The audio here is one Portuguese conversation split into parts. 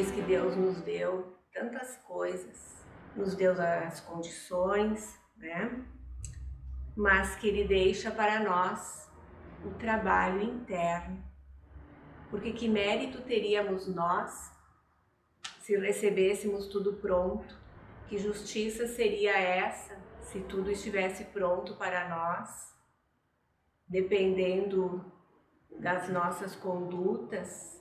diz que Deus nos deu tantas coisas, nos deu as condições, né? Mas que Ele deixa para nós o trabalho interno. Porque que mérito teríamos nós se recebêssemos tudo pronto? Que justiça seria essa se tudo estivesse pronto para nós, dependendo das nossas condutas,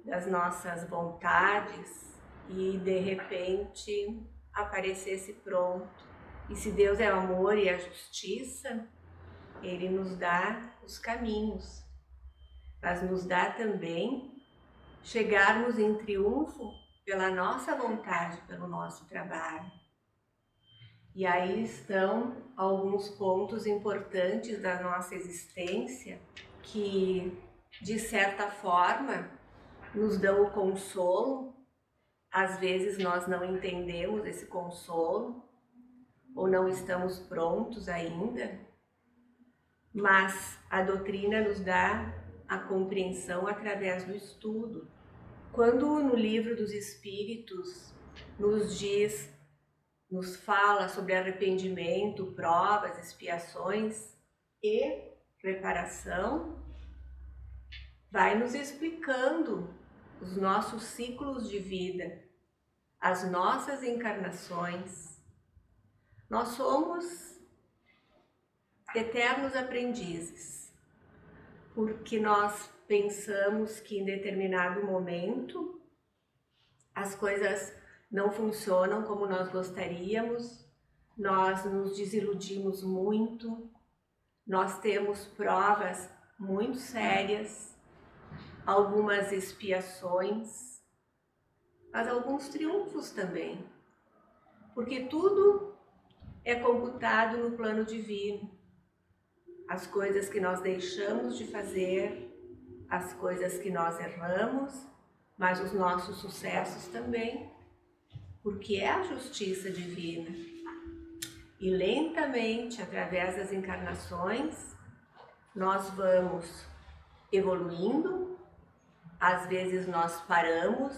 das nossas vontades, e de repente aparecesse pronto? E se Deus é o amor e a justiça, Ele nos dá os caminhos, mas nos dá também chegarmos em triunfo pela nossa vontade, pelo nosso trabalho. E aí estão alguns pontos importantes da nossa existência que, de certa forma, nos dão o consolo. Às vezes nós não entendemos esse consolo ou não estamos prontos ainda, mas a doutrina nos dá a compreensão através do estudo. Quando no Livro dos Espíritos nos fala sobre arrependimento, provas, expiações e reparação, vai nos explicando os nossos ciclos de vida, as nossas encarnações. Nós somos eternos aprendizes, porque nós pensamos que em determinado momento as coisas não funcionam como nós gostaríamos, nós nos desiludimos muito, nós temos provas muito sérias, algumas expiações, mas alguns triunfos também, porque tudo é computado no plano divino. As coisas que nós deixamos de fazer, as coisas que nós erramos, mas os nossos sucessos também, porque é a justiça divina. E lentamente, através das encarnações, nós vamos evoluindo. Às vezes nós paramos,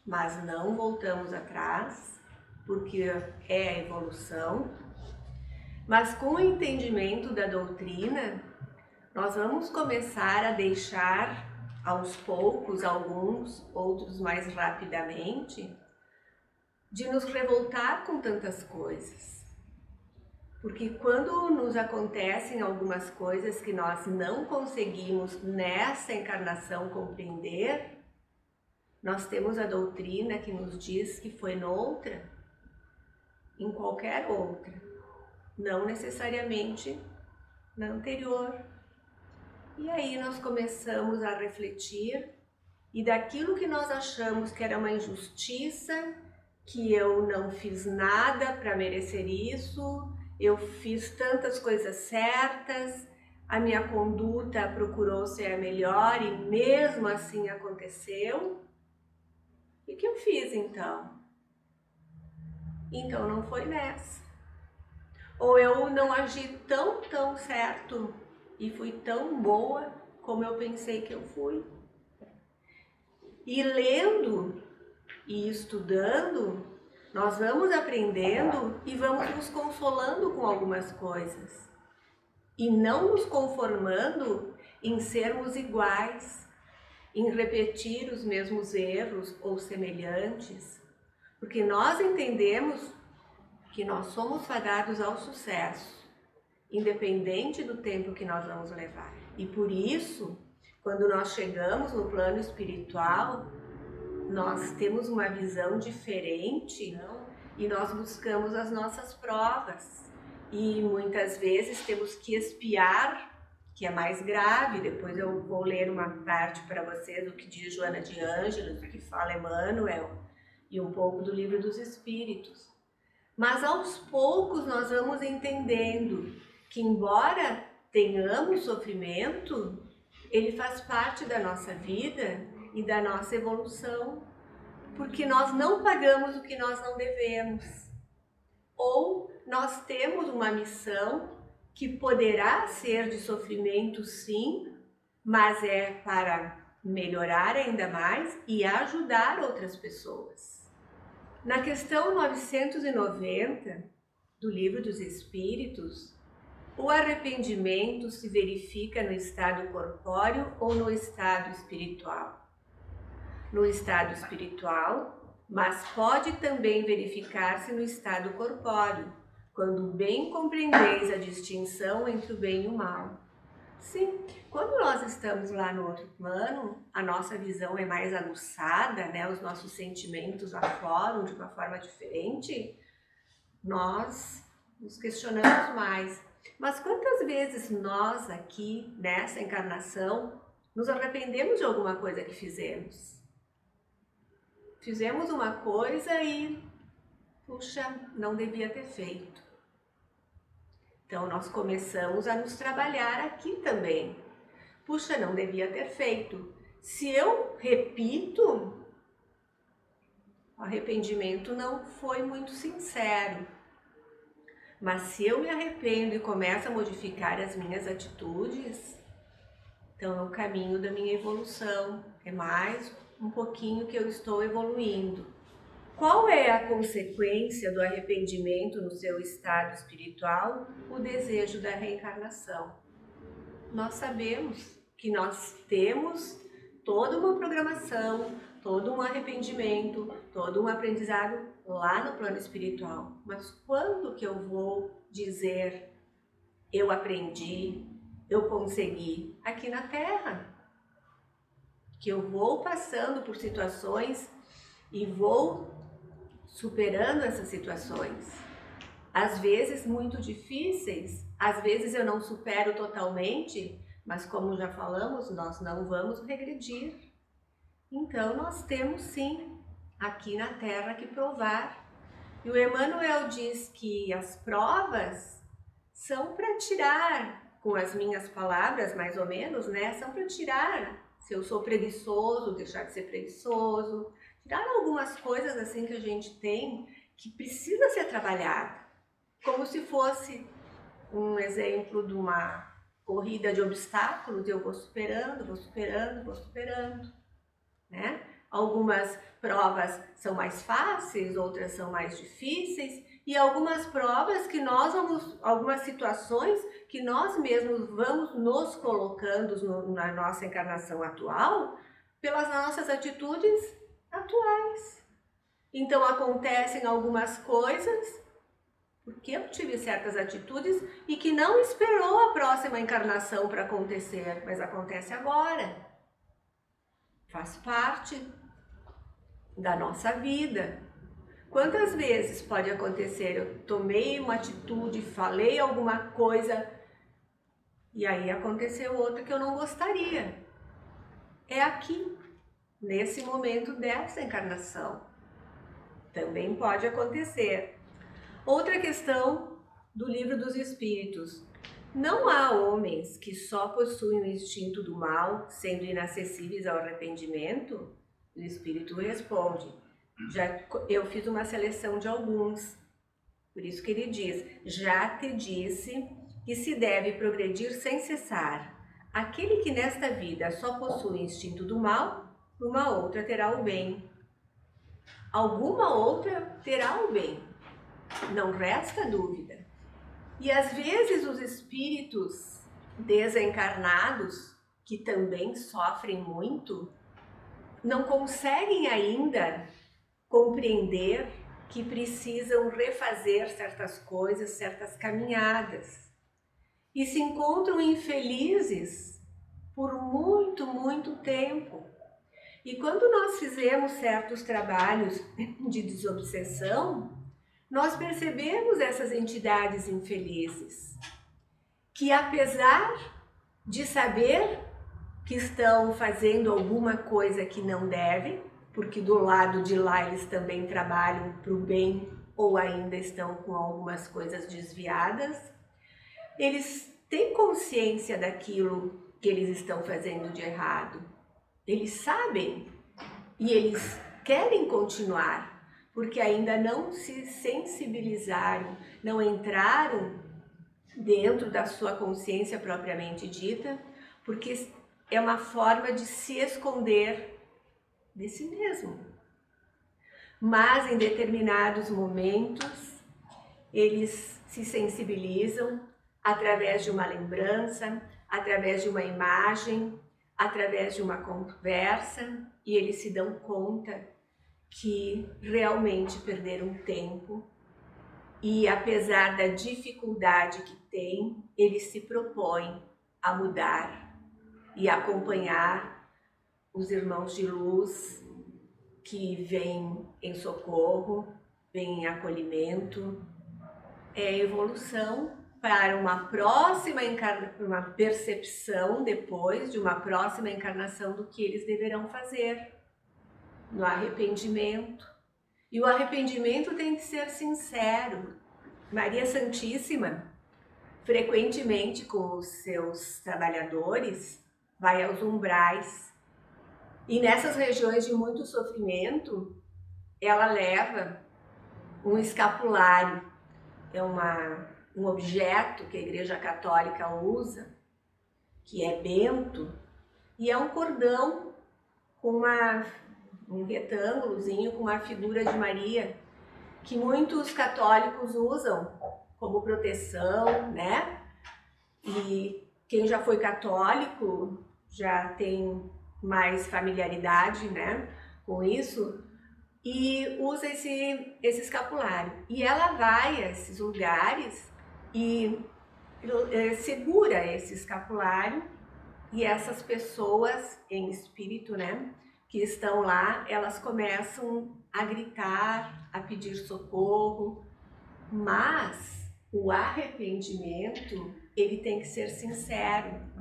mas não voltamos atrás, porque é a evolução. Mas com o entendimento da doutrina, nós vamos começar a deixar aos poucos, alguns, outros mais rapidamente, de nos revoltar com tantas coisas. Porque quando nos acontecem algumas coisas que nós não conseguimos nessa encarnação compreender, nós temos a doutrina que nos diz que foi noutra, em qualquer outra, não necessariamente na anterior. E aí nós começamos a refletir, e daquilo que nós achamos que era uma injustiça, que eu não fiz nada para merecer isso, eu fiz tantas coisas certas, a minha conduta procurou ser a melhor e mesmo assim aconteceu. E o que eu fiz então? Então não foi nessa. Ou eu não agi tão certo e fui tão boa como eu pensei que eu fui. E lendo e estudando, nós vamos aprendendo e vamos nos consolando com algumas coisas. E não nos conformando em sermos iguais, em repetir os mesmos erros ou semelhantes, porque nós entendemos que nós somos fadados ao sucesso, independente do tempo que nós vamos levar. E por isso, quando nós chegamos no plano espiritual, nós temos uma visão diferente, não? E nós buscamos as nossas provas. E muitas vezes temos que expiar, que é mais grave. Depois eu vou ler uma parte para vocês do que diz Joana de Ângeles, do que fala Emmanuel, e um pouco do Livro dos Espíritos. Mas aos poucos nós vamos entendendo que, embora tenhamos sofrimento, ele faz parte da nossa vida e da nossa evolução, porque nós não pagamos o que nós não devemos. Ou nós temos uma missão que poderá ser de sofrimento, sim, mas é para melhorar ainda mais e ajudar outras pessoas. Na questão 990 do Livro dos Espíritos, o arrependimento se verifica no estado corpóreo ou no estado espiritual? No estado espiritual, mas pode também verificar-se no estado corpóreo, quando bem compreendeis a distinção entre o bem e o mal. Sim, quando nós estamos lá no outro plano, a nossa visão é mais aguçada, né? Os nossos sentimentos afloram de uma forma diferente, nós nos questionamos mais. Mas quantas vezes nós aqui, nessa encarnação, nos arrependemos de alguma coisa que fizemos? Fizemos uma coisa e, puxa, não devia ter feito. Então nós começamos a nos trabalhar aqui também. Puxa, não devia ter feito. Se eu repito, o arrependimento não foi muito sincero. Mas se eu me arrependo e começo a modificar as minhas atitudes, então é o caminho da minha evolução. É mais um pouquinho que eu estou evoluindo. Qual é a consequência do arrependimento no seu estado espiritual? O desejo da reencarnação. Nós sabemos que nós temos toda uma programação, todo um arrependimento, todo um aprendizado lá no plano espiritual. Mas quando que eu vou dizer eu aprendi, eu consegui? Aqui na Terra. Que eu vou passando por situações e vou superando essas situações. Às vezes muito difíceis, às vezes eu não supero totalmente, mas como já falamos, nós não vamos regredir. Então nós temos sim, aqui na Terra, que provar. E o Emmanuel diz que as provas são para tirar, com as minhas palavras mais ou menos, né? São para tirar se eu sou preguiçoso, deixar de ser preguiçoso, tirar algumas coisas assim que a gente tem que precisa ser trabalhada. Como se fosse um exemplo de uma corrida de obstáculos, eu vou superando, né? Algumas provas são mais fáceis, outras são mais difíceis, e algumas provas que nós vamos, algumas situações que nós mesmos vamos nos colocando na nossa encarnação atual, pelas nossas atitudes atuais. Então acontecem algumas coisas porque eu tive certas atitudes e que não esperou a próxima encarnação para acontecer, mas acontece agora. Faz parte da nossa vida. Quantas vezes pode acontecer, eu tomei uma atitude, falei alguma coisa e aí aconteceu outra que eu não gostaria. É aqui, nesse momento dessa encarnação. Também pode acontecer. Outra questão do Livro dos Espíritos. Não há homens que só possuem o instinto do mal, sendo inacessíveis ao arrependimento? O Espírito responde. Eu fiz uma seleção de alguns. Por isso que ele diz, já te disse que se deve progredir sem cessar. Aquele que nesta vida só possui o instinto do mal, numa outra terá o bem. Alguma outra terá o bem. Não resta dúvida. E às vezes os espíritos desencarnados, que também sofrem muito, não conseguem ainda compreender que precisam refazer certas coisas, certas caminhadas. E se encontram infelizes por muito, muito tempo. E quando nós fizemos certos trabalhos de desobsessão, nós percebemos essas entidades infelizes, que apesar de saber que estão fazendo alguma coisa que não devem, porque do lado de lá eles também trabalham para o bem ou ainda estão com algumas coisas desviadas, eles têm consciência daquilo que eles estão fazendo de errado. Eles sabem e eles querem continuar, porque ainda não se sensibilizaram, não entraram dentro da sua consciência propriamente dita, porque é uma forma de se esconder de si mesmo. Mas em determinados momentos, eles se sensibilizam através de uma lembrança, através de uma imagem, através de uma conversa, e eles se dão conta que realmente perderam tempo e, apesar da dificuldade que tem, eles se propõem a mudar e acompanhar os irmãos de luz que vêm em socorro, vêm em acolhimento. É evolução para uma próxima uma percepção depois de uma próxima encarnação do que eles deverão fazer no arrependimento. E o arrependimento tem que ser sincero. Maria Santíssima, frequentemente com os seus trabalhadores, vai aos umbrais. E nessas regiões de muito sofrimento, ela leva um escapulário. É um objeto que a Igreja Católica usa, que é bento, e é um cordão com um retângulozinho com uma figura de Maria, que muitos católicos usam como proteção, né? E quem já foi católico já tem mais familiaridade, né, com isso, e usa esse escapulário. E ela vai a esses lugares e segura esse escapulário, e essas pessoas em espírito, né, que estão lá, elas começam a gritar, a pedir socorro, mas o arrependimento, ele tem que ser sincero,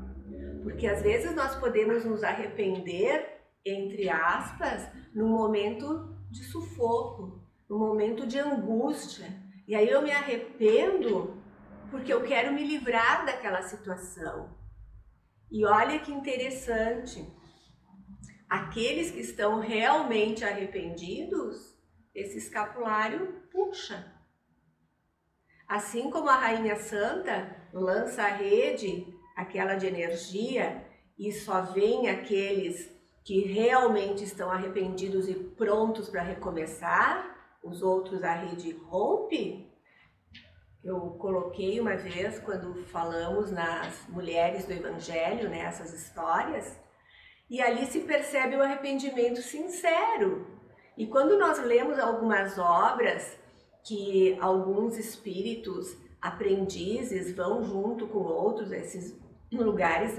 porque às vezes nós podemos nos arrepender, entre aspas, num momento de sufoco, num momento de angústia, e aí eu me arrependo porque eu quero me livrar daquela situação. E olha que interessante, aqueles que estão realmente arrependidos, esse escapulário puxa. Assim como a Rainha Santa lança a rede, aquela de energia, e só vem aqueles que realmente estão arrependidos e prontos para recomeçar, os outros a rede rompe. Eu coloquei uma vez, quando falamos nas mulheres do Evangelho, né, essas histórias, e ali se percebe o arrependimento sincero. E quando nós lemos algumas obras que alguns espíritos aprendizes vão junto com outros, esses lugares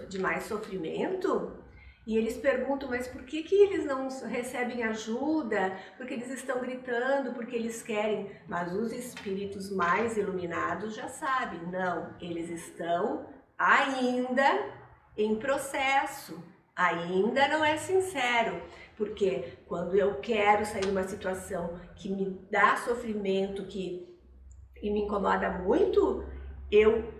de mais sofrimento, e eles perguntam, mas por que eles não recebem ajuda? Porque eles estão gritando, porque eles querem. Mas os espíritos mais iluminados já sabem, não, eles estão ainda em processo, ainda não é sincero. Porque quando eu quero sair de uma situação que me dá sofrimento, e me incomoda muito, eu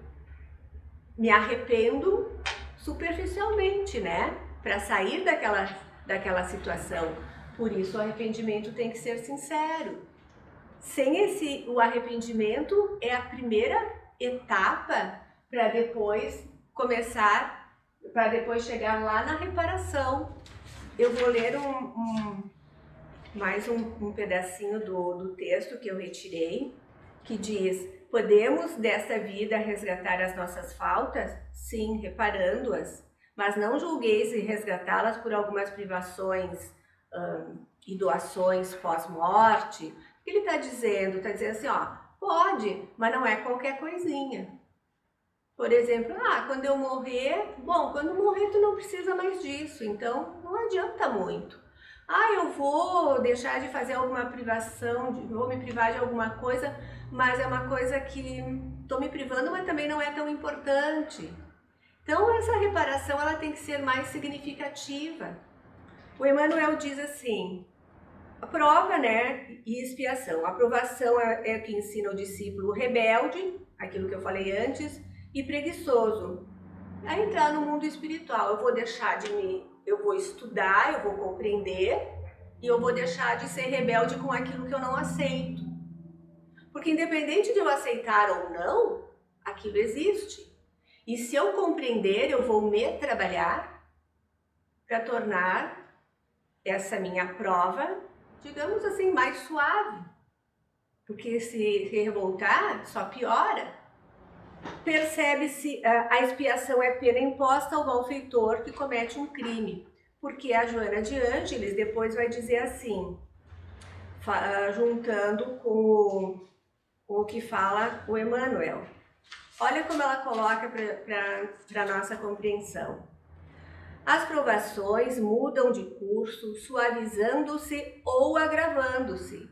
me arrependo superficialmente, né? Para sair daquela situação. Por isso o arrependimento tem que ser sincero. O arrependimento é a primeira etapa para depois chegar lá na reparação. Eu vou ler mais um pedacinho do texto que eu retirei, que diz: podemos desta vida resgatar as nossas faltas? Sim, reparando-as, mas não julgueis e resgatá-las por algumas privações e doações pós-morte. O que ele está dizendo? Está dizendo assim, ó, pode, mas não é qualquer coisinha. Por exemplo, quando eu morrer, quando morrer tu não precisa mais disso, então não adianta muito. Eu vou deixar de fazer alguma privação, vou me privar de alguma coisa, mas é uma coisa que estou me privando, mas também não é tão importante. Então essa reparação ela tem que ser mais significativa. O Emmanuel diz assim, a prova, né, e expiação. A aprovação é que ensina o discípulo rebelde, aquilo que eu falei antes, e preguiçoso a entrar no mundo espiritual. Eu vou estudar, eu vou compreender e eu vou deixar de ser rebelde com aquilo que eu não aceito. Porque independente de eu aceitar ou não, aquilo existe. E se eu compreender, eu vou me trabalhar para tornar essa minha prova, digamos assim, mais suave. Porque se revoltar, só piora. Percebe-se, a expiação é pena imposta ao malfeitor que comete um crime. Porque a Joana de Ângeles depois vai dizer assim, juntando com o que fala o Emmanuel. Olha como ela coloca para nossa compreensão. As provações mudam de curso, suavizando-se ou agravando-se.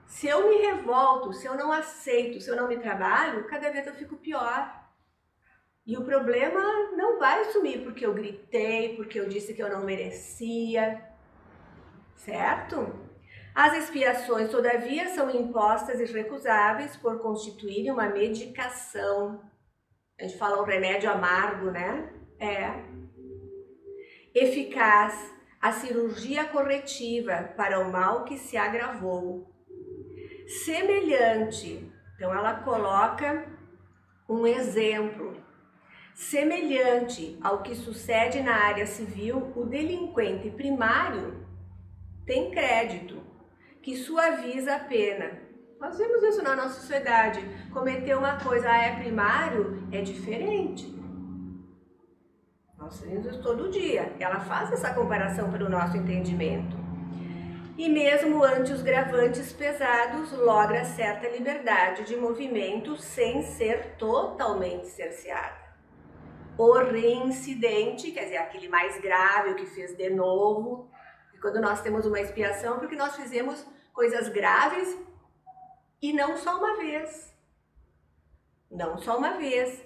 Se eu me revolto, se eu não aceito, se eu não me trabalho, cada vez eu fico pior. E o problema não vai sumir porque eu gritei, porque eu disse que eu não merecia, certo? As expiações, todavia, são impostas e recusáveis por constituírem uma medicação. A gente fala um remédio amargo, né? Eficaz, a cirurgia corretiva para o mal que se agravou. Semelhante, então ela coloca um exemplo. Semelhante ao que sucede na área civil, o delinquente primário tem crédito, que suaviza a pena. Nós vemos isso na nossa sociedade. Cometer uma coisa, é primário, é diferente. Nós vemos isso todo dia. Ela faz essa comparação para o nosso entendimento. E mesmo ante os gravantes pesados, logra certa liberdade de movimento sem ser totalmente cerceada. O reincidente, quer dizer, aquele mais grave, o que fez de novo, e quando nós temos uma expiação, porque nós fizemos coisas graves e não só uma vez. Não só uma vez.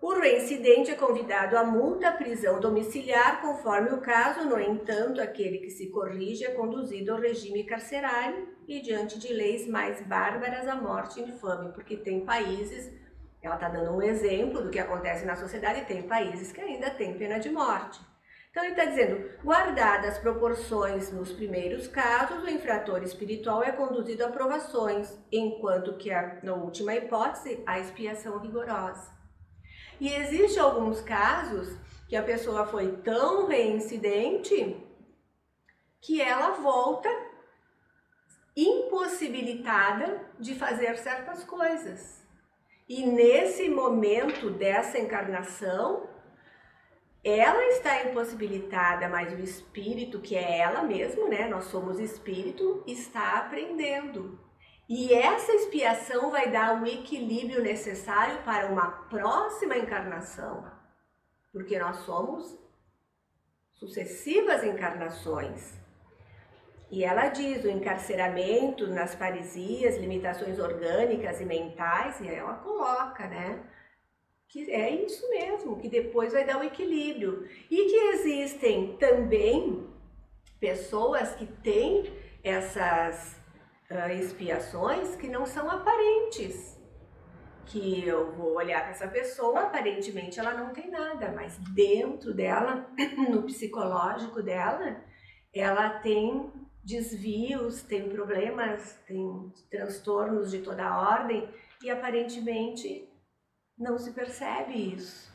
O reincidente é convidado a multa, prisão domiciliar, conforme o caso. No entanto, aquele que se corrige é conduzido ao regime carcerário e, diante de leis mais bárbaras, à morte infame, porque tem países, ela está dando um exemplo do que acontece na sociedade, tem países que ainda têm pena de morte. Então ele está dizendo, guardadas as proporções nos primeiros casos, o infrator espiritual é conduzido a provações, enquanto que, na última hipótese, a expiação rigorosa. E existem alguns casos que a pessoa foi tão reincidente que ela volta impossibilitada de fazer certas coisas. E nesse momento dessa encarnação, ela está impossibilitada, mas o espírito, que é ela mesmo, né? Nós somos espírito, está aprendendo. E essa expiação vai dar o equilíbrio necessário para uma próxima encarnação, porque nós somos sucessivas encarnações. E ela diz, o encarceramento nas paresias, limitações orgânicas e mentais, e ela coloca, né? Que é isso mesmo, que depois vai dar o equilíbrio. E que existem também pessoas que têm essas expiações que não são aparentes, que eu vou olhar para essa pessoa, aparentemente ela não tem nada, mas dentro dela, no psicológico dela, ela tem desvios, tem problemas, tem transtornos de toda a ordem e aparentemente não se percebe isso.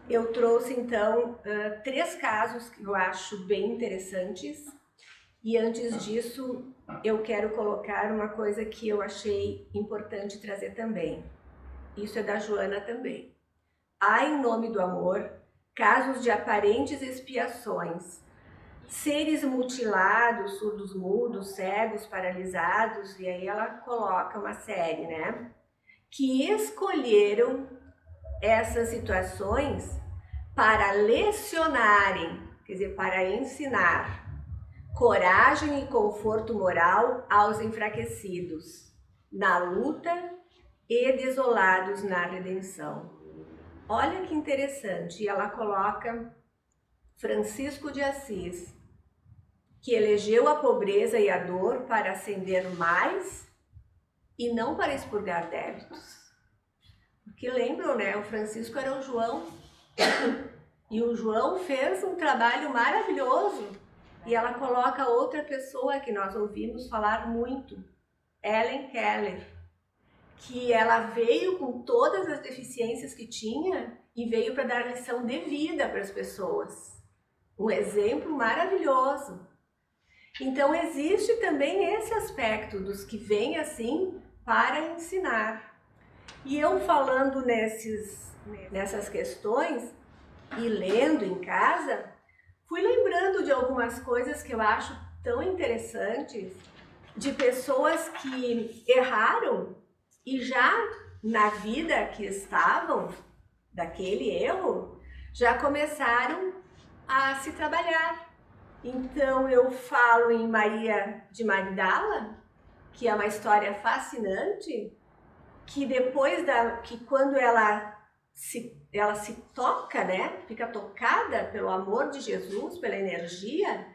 Eu trouxe então 3 casos que eu acho bem interessantes. E antes disso, eu quero colocar uma coisa que eu achei importante trazer também. Isso é da Joana também. Há, em nome do amor, casos de aparentes expiações. Seres mutilados, surdos mudos, cegos, paralisados, e aí ela coloca uma série, né? Que escolheram essas situações para lecionarem, quer dizer, para ensinar coragem e conforto moral aos enfraquecidos, na luta e desolados na redenção. Olha que interessante, ela coloca Francisco de Assis, que elegeu a pobreza e a dor para ascender mais e não para expurgar débitos. Porque lembram, né? O Francisco era o João e o João fez um trabalho maravilhoso. E ela coloca outra pessoa que nós ouvimos falar muito, Helen Keller, que ela veio com todas as deficiências que tinha e veio para dar lição de vida para as pessoas. Um exemplo maravilhoso. Então existe também esse aspecto dos que vêm assim para ensinar. E eu falando nessas questões e lendo em casa, fui lembrando de algumas coisas que eu acho tão interessantes, de pessoas que erraram e já na vida que estavam, daquele erro, já começaram a se trabalhar. Então eu falo em Maria de Magdala, que é uma história fascinante, que depois que quando ela se toca, né, fica tocada pelo amor de Jesus, pela energia,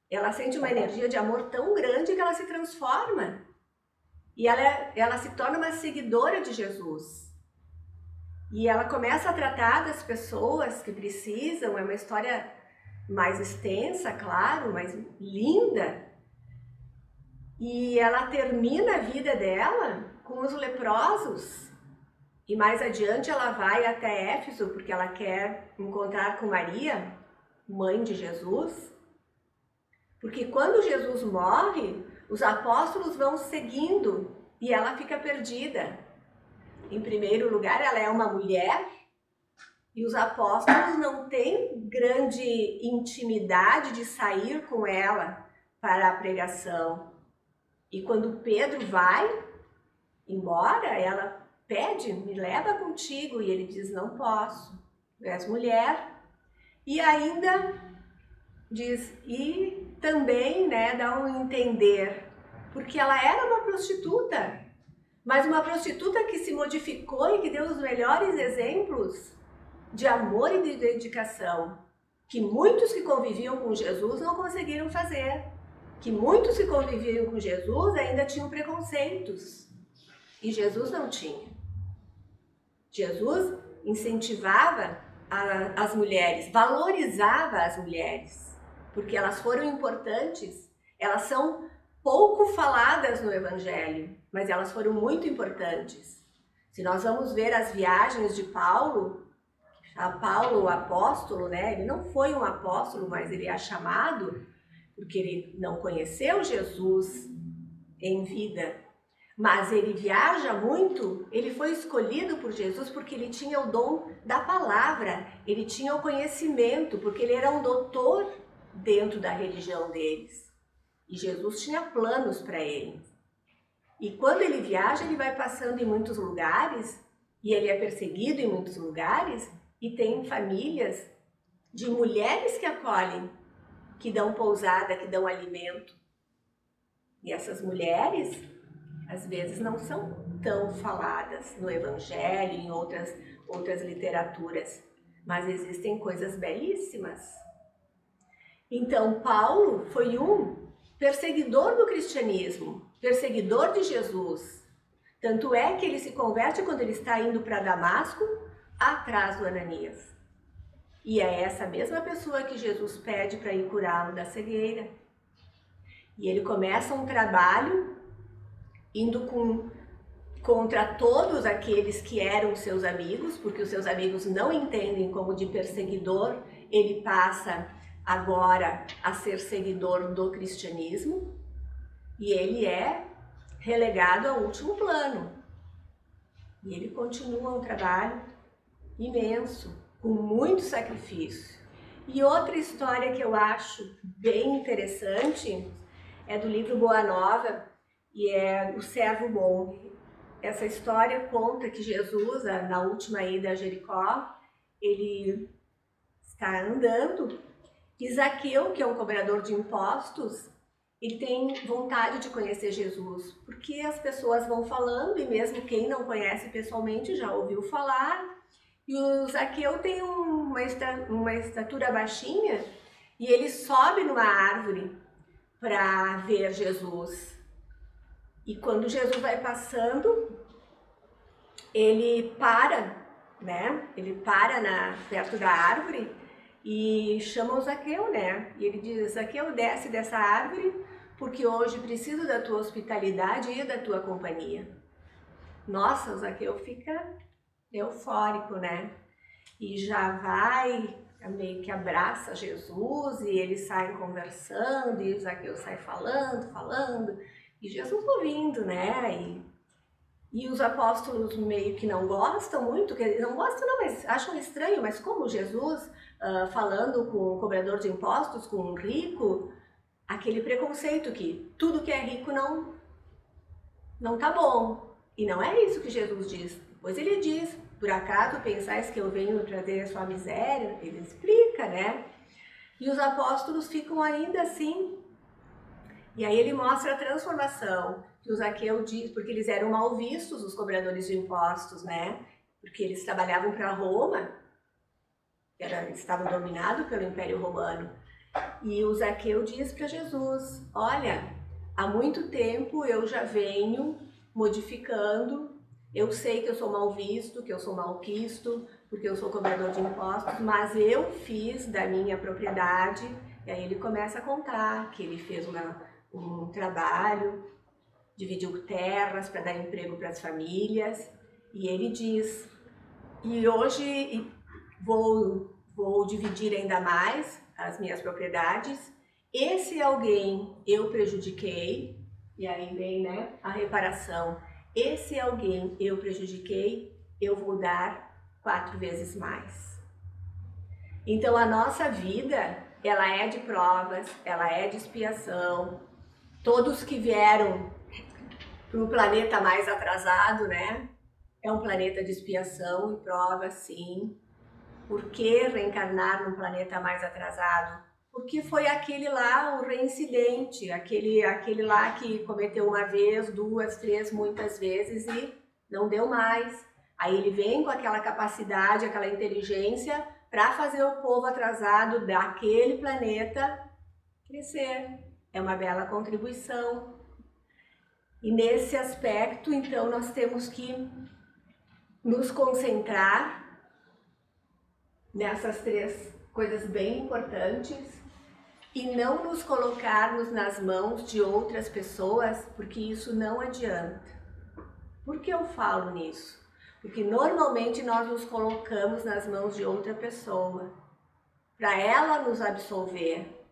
ela sente uma energia de amor tão grande que ela se transforma. E ela se torna uma seguidora de Jesus. E ela começa a tratar das pessoas que precisam, é uma história mais extensa, claro, mas linda. E ela termina a vida dela com os leprosos. E mais adiante ela vai até Éfeso, porque ela quer encontrar com Maria, mãe de Jesus. Porque quando Jesus morre, os apóstolos vão seguindo e ela fica perdida. Em primeiro lugar, ela é uma mulher e os apóstolos não têm grande intimidade de sair com ela para a pregação. E quando Pedro vai embora, ela pede, me leva contigo, e ele diz, não posso, tu és mulher. E ainda diz, e também, né, dá um entender, porque ela era uma prostituta, mas uma prostituta que se modificou e que deu os melhores exemplos de amor e de dedicação, que muitos que conviviam com Jesus não conseguiram fazer, que muitos que conviviam com Jesus ainda tinham preconceitos, e Jesus não tinha. Jesus incentivava as mulheres, valorizava as mulheres, porque elas foram importantes, elas são pouco faladas no Evangelho, mas elas foram muito importantes. Se nós vamos ver as viagens de Paulo, o apóstolo, né? Ele não foi um apóstolo, mas ele é chamado porque ele não conheceu Jesus em vida, mas ele viaja muito. Ele foi escolhido por Jesus porque ele tinha o dom da palavra, ele tinha o conhecimento, porque ele era um doutor dentro da religião deles. E Jesus tinha planos para ele. E quando ele viaja, ele vai passando em muitos lugares, e ele é perseguido em muitos lugares, e tem famílias de mulheres que acolhem, que dão pousada, que dão alimento. E essas mulheres, às vezes, não são tão faladas no Evangelho, em outras literaturas, mas existem coisas belíssimas. Então, Paulo foi um perseguidor do cristianismo, perseguidor de Jesus. Tanto é que ele se converte quando ele está indo para Damasco, atrás do Ananias. E é essa mesma pessoa que Jesus pede para ir curá-lo da cegueira. E ele começa um trabalho indo contra todos aqueles que eram seus amigos, porque os seus amigos não entendem como de perseguidor, ele passa agora a ser seguidor do cristianismo, e ele é relegado ao último plano. E ele continua um trabalho imenso, com muito sacrifício. E outra história que eu acho bem interessante é do livro Boa Nova, e é o Servo Bom. Essa história conta que Jesus, na última ida a Jericó, ele está andando, e Zaqueu, que é um cobrador de impostos, ele tem vontade de conhecer Jesus, porque as pessoas vão falando, e mesmo quem não conhece pessoalmente já ouviu falar. E o Zaqueu tem uma estatura baixinha, e ele sobe numa árvore para ver Jesus. E quando Jesus vai passando, ele para, né? Ele para perto da árvore e chama o Zaqueu, né? E ele diz, Zaqueu, desce dessa árvore, porque hoje preciso da tua hospitalidade e da tua companhia. Nossa, o Zaqueu fica eufórico, né? E já vai, meio que abraça Jesus, e eles saem conversando, e o Zaqueu sai falando, e Jesus ouvindo, né? E os apóstolos meio que não gostam muito, não gostam não, mas acham estranho, mas como Jesus falando com um cobrador de impostos, com um rico, aquele preconceito que tudo que é rico não tá bom. E não é isso que Jesus diz. Depois ele diz, por acaso pensais que eu venho trazer a sua miséria? Ele explica, né? E os apóstolos ficam ainda assim. E aí ele mostra a transformação que o Zaqueu diz, porque eles eram mal vistos, os cobradores de impostos, né? Porque eles trabalhavam para Roma, estavam dominados pelo Império Romano. E o Zaqueu diz para Jesus, olha, há muito tempo eu já venho modificando, eu sei que eu sou mal visto, que eu sou mal quisto, porque eu sou cobrador de impostos, mas eu fiz da minha propriedade, e aí ele começa a contar que ele fez um trabalho, dividiu terras para dar emprego para as famílias, e ele diz, e hoje vou dividir ainda mais as minhas propriedades, esse alguém eu prejudiquei, e aí vem, né, a reparação, esse alguém eu prejudiquei, eu vou dar 4 vezes mais. Então a nossa vida, ela é de provas, ela é de expiação. Todos que vieram para um planeta mais atrasado, né, é um planeta de expiação e prova, sim. Por que reencarnar num planeta mais atrasado? Porque foi aquele lá, o reincidente, aquele lá que cometeu uma vez, 2, 3, muitas vezes e não deu mais. Aí ele vem com aquela capacidade, aquela inteligência para fazer o povo atrasado daquele planeta crescer. É uma bela contribuição. E nesse aspecto, então, nós temos que nos concentrar nessas 3 coisas bem importantes e não nos colocarmos nas mãos de outras pessoas, porque isso não adianta. Por que eu falo nisso? Porque normalmente nós nos colocamos nas mãos de outra pessoa, para ela nos absolver,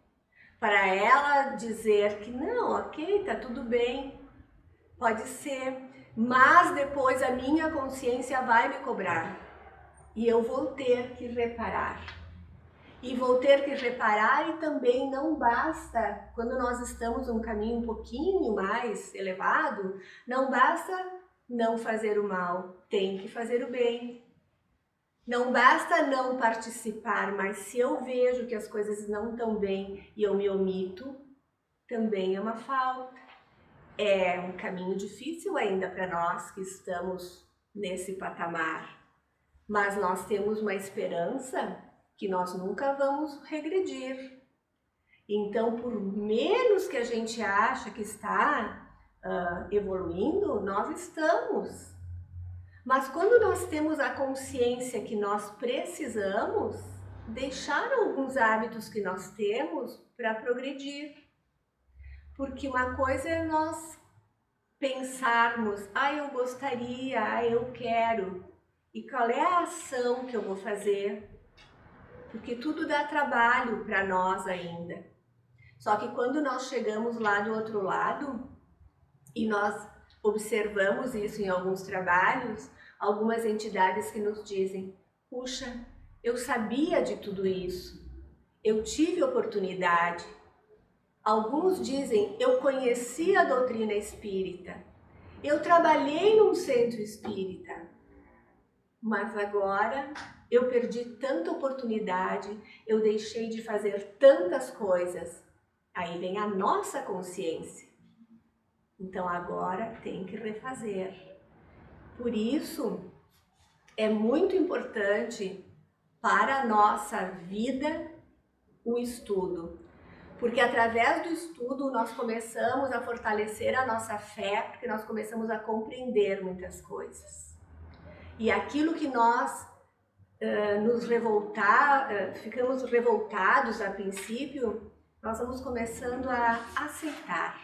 para ela dizer que não, ok, tá tudo bem, pode ser, mas depois a minha consciência vai me cobrar e eu vou ter que reparar. E vou ter que reparar, e também não basta, quando nós estamos num caminho um pouquinho mais elevado, não basta não fazer o mal, tem que fazer o bem. Não basta não participar, mas se eu vejo que as coisas não estão bem e eu me omito, também é uma falta. É um caminho difícil ainda para nós que estamos nesse patamar, mas nós temos uma esperança que nós nunca vamos regredir. Então, por menos que a gente acha que está evoluindo, nós estamos. Mas quando nós temos a consciência que nós precisamos deixar alguns hábitos que nós temos para progredir. Porque uma coisa é nós pensarmos, eu gostaria, eu quero, e qual é a ação que eu vou fazer? Porque tudo dá trabalho para nós ainda. Só que quando nós chegamos lá do outro lado, e nós observamos isso em alguns trabalhos, algumas entidades que nos dizem, puxa, eu sabia de tudo isso, eu tive oportunidade. Alguns dizem, eu conheci a doutrina espírita, eu trabalhei num centro espírita, mas agora eu perdi tanta oportunidade, eu deixei de fazer tantas coisas. Aí vem a nossa consciência. Então agora tem que refazer. Por isso é muito importante para a nossa vida o estudo. Porque através do estudo nós começamos a fortalecer a nossa fé, porque nós começamos a compreender muitas coisas. E aquilo que nós ficamos revoltados a princípio, nós vamos começando a aceitar.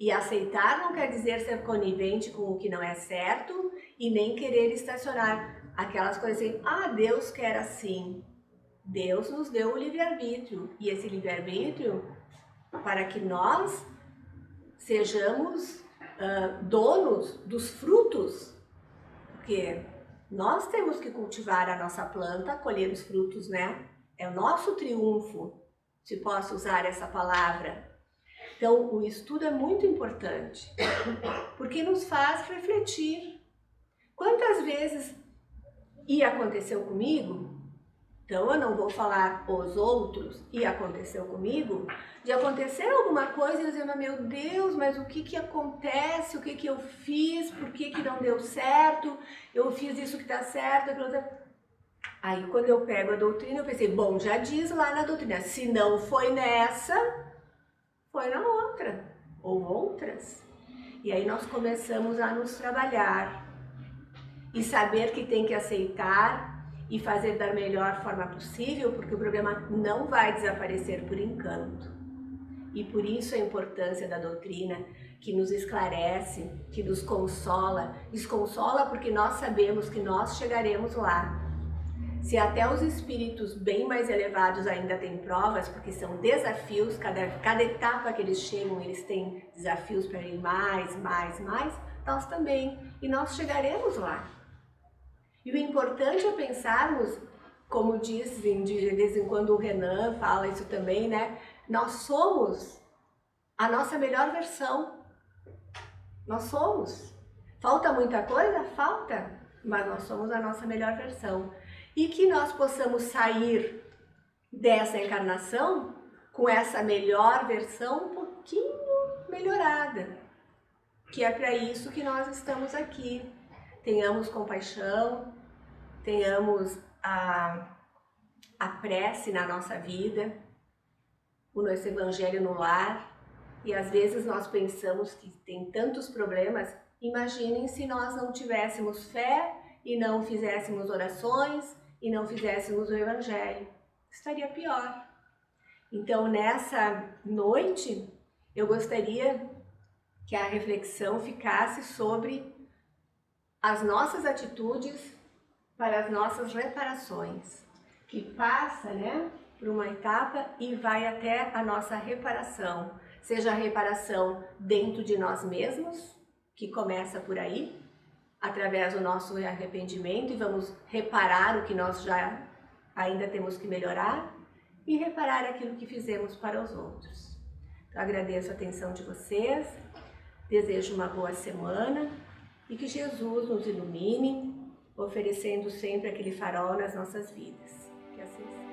E aceitar não quer dizer ser conivente com o que não é certo e nem querer estacionar aquelas coisas assim, Deus quer assim. Deus nos deu o livre-arbítrio, e esse livre-arbítrio para que nós sejamos donos dos frutos, porque nós temos que cultivar a nossa planta, colher os frutos, né? É o nosso triunfo, se posso usar essa palavra. Então, o estudo é muito importante, porque nos faz refletir. Quantas vezes, e aconteceu comigo, então eu não vou falar os outros, e aconteceu comigo, de acontecer alguma coisa e eu dizendo, meu Deus, mas o que acontece, o que eu fiz, por que não deu certo, eu fiz isso que tá certo, aquilo tá... Aí quando eu pego a doutrina, eu pensei, bom, já diz lá na doutrina, se não foi nessa, foi na outra, ou outras. E aí nós começamos a nos trabalhar e saber que tem que aceitar e fazer da melhor forma possível, porque o problema não vai desaparecer por encanto. E por isso a importância da doutrina, que nos esclarece, que nos consola. Desconsola porque nós sabemos que nós chegaremos lá. Se até os espíritos bem mais elevados ainda têm provas, porque são desafios, cada etapa que eles chegam, eles têm desafios para ir mais, nós também. E nós chegaremos lá. E o importante é pensarmos, como dizem de vez em quando o Renan fala isso também, né? Nós somos a nossa melhor versão. Nós somos. Falta muita coisa? Falta. Mas nós somos a nossa melhor versão. E que nós possamos sair dessa encarnação com essa melhor versão um pouquinho melhorada. Que é para isso que nós estamos aqui. Tenhamos compaixão, tenhamos a prece na nossa vida, o nosso evangelho no lar, e às vezes nós pensamos que tem tantos problemas. Imaginem se nós não tivéssemos fé e não fizéssemos orações e não fizéssemos o evangelho, estaria pior. Então nessa noite eu gostaria que a reflexão ficasse sobre as nossas atitudes para as nossas reparações, que passa, né, por uma etapa e vai até a nossa reparação, seja a reparação dentro de nós mesmos, que começa por aí, através do nosso arrependimento, e vamos reparar o que nós já ainda temos que melhorar, e reparar aquilo que fizemos para os outros. Então, agradeço a atenção de vocês, desejo uma boa semana, e que Jesus nos ilumine, oferecendo sempre aquele farol nas nossas vidas. Que assim seja.